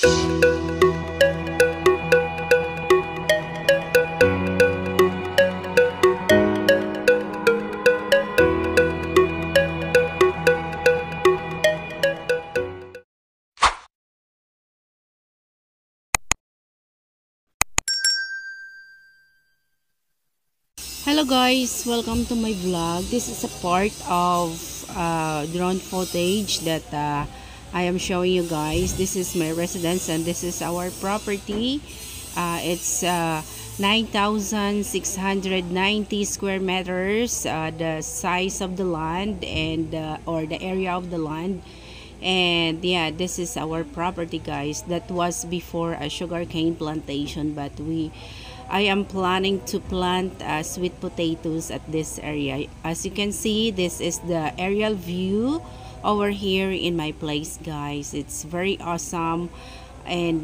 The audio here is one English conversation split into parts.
Hello guys, welcome to my vlog. This is a part of drone footage that I am showing you guys. This is my residence and this is our property. It's 9,690 square meters, the size of the land and or the area of the land. And yeah, this is our property guys. That was before a sugarcane plantation, but I am planning to plant sweet potatoes at this area. As you can see, this is the aerial view over here in my place guys. It's very awesome and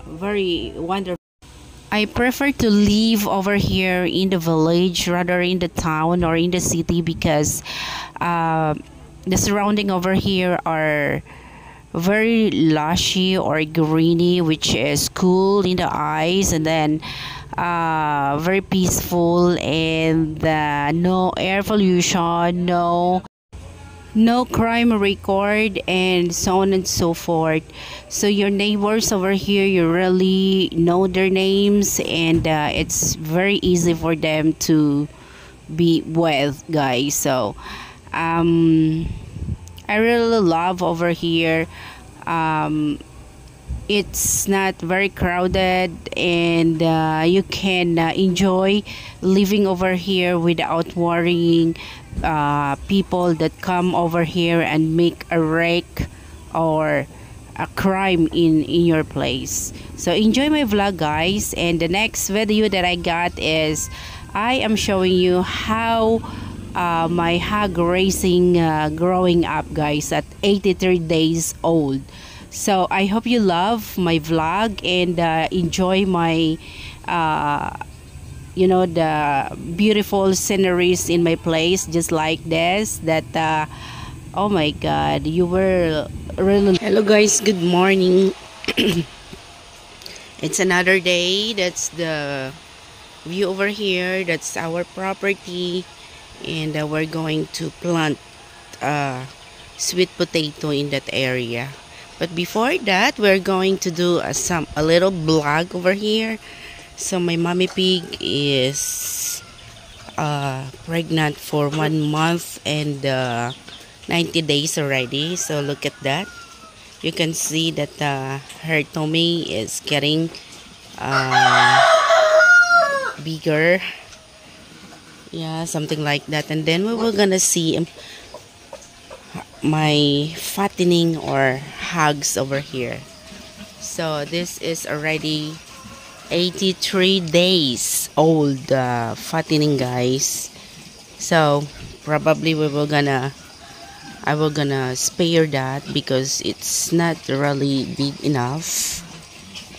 very wonderful. I prefer to live over here in the village rather in the town or in the city because the surrounding over here are very lushy or greeny, which is cool in the eyes, and then very peaceful, and no air pollution, no crime record, and so on and so forth. So your neighbors over here, you really know their names, and it's very easy for them to be with guys. So I really love over here. It's not very crowded, and you can enjoy living over here without worrying people that come over here and make a wreck or a crime in your place. So enjoy my vlog guys, and the next video that I got is I am showing you how my hog racing growing up guys at 83 days old. So I hope you love my vlog and enjoy my the beautiful sceneries in my place, just like this, that oh my god, you were really. Hello guys, good morning. It's another day. That's the view over here. That's our property, and we're going to plant sweet potato in that area. But before that, we're going to do a little vlog over here. So my mommy pig is pregnant for 1 month and 90 days already. So look at that. You can see that her tummy is getting bigger. Yeah, something like that. And then we were gonna see my fattening or hogs over here. So this is already 83 days old fattening guys. So probably I will gonna spare that because it's not really big enough.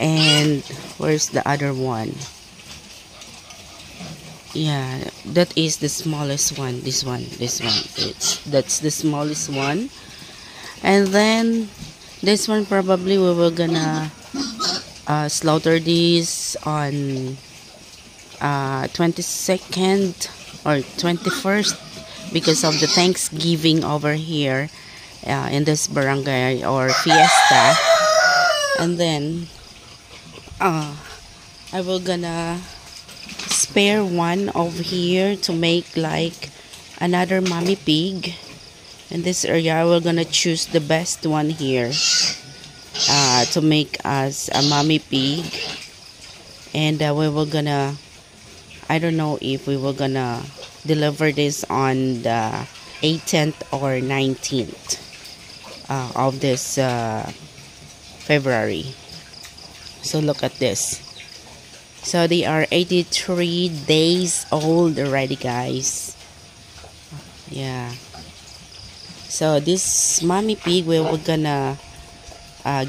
And where's the other one? Yeah, that is the smallest one. This one, that's the smallest one. And then this one probably we were gonna slaughter this on 22nd or 21st because of the Thanksgiving over here in this barangay or fiesta. And then I will gonna spare one over here to make like another mommy pig. In this area we're gonna choose the best one here to make us a mommy pig. And we were gonna, I don't know if we were gonna deliver this on the 18th or 19th of this February. So look at this. So they are 83 days old already guys. Yeah. So this mommy pig we were gonna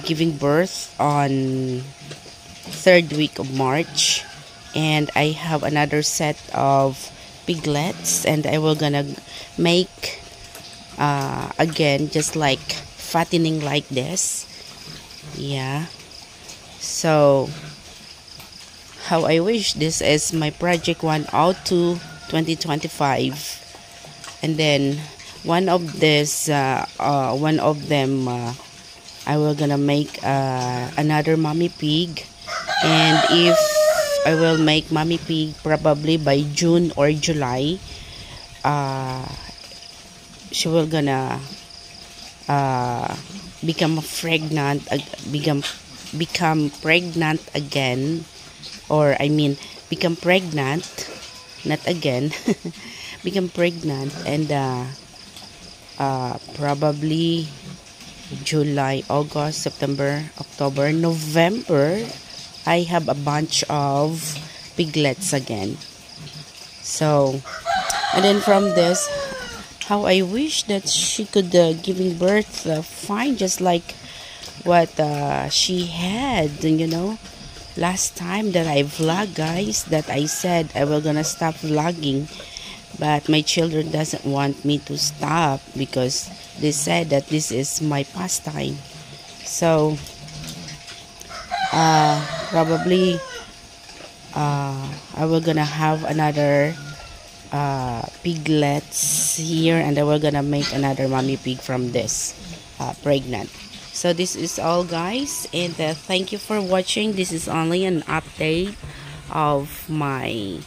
giving birth on 3rd week of March, and I have another set of piglets, and I will gonna make again just like fattening like this. Yeah, So how I wish this is my project 102 2025. And then one of them I will gonna make another mommy pig. And if I will make mommy pig probably by June or July, she will gonna become pregnant, become pregnant again, or I mean become pregnant, not again, become pregnant. And probably July, August, September, October, November, I have a bunch of piglets again. So, and then from this, how I wish that she could giving birth fine, just like what she had, last time that I vlog, guys, that I said I will gonna stop vlogging, but my children doesn't want me to stop because they said that this is my pastime. So probably I will gonna have another piglets here, and I will gonna make another mommy pig from this pregnant. So this is all, guys, and thank you for watching. This is only an update of my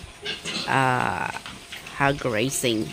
hog racing.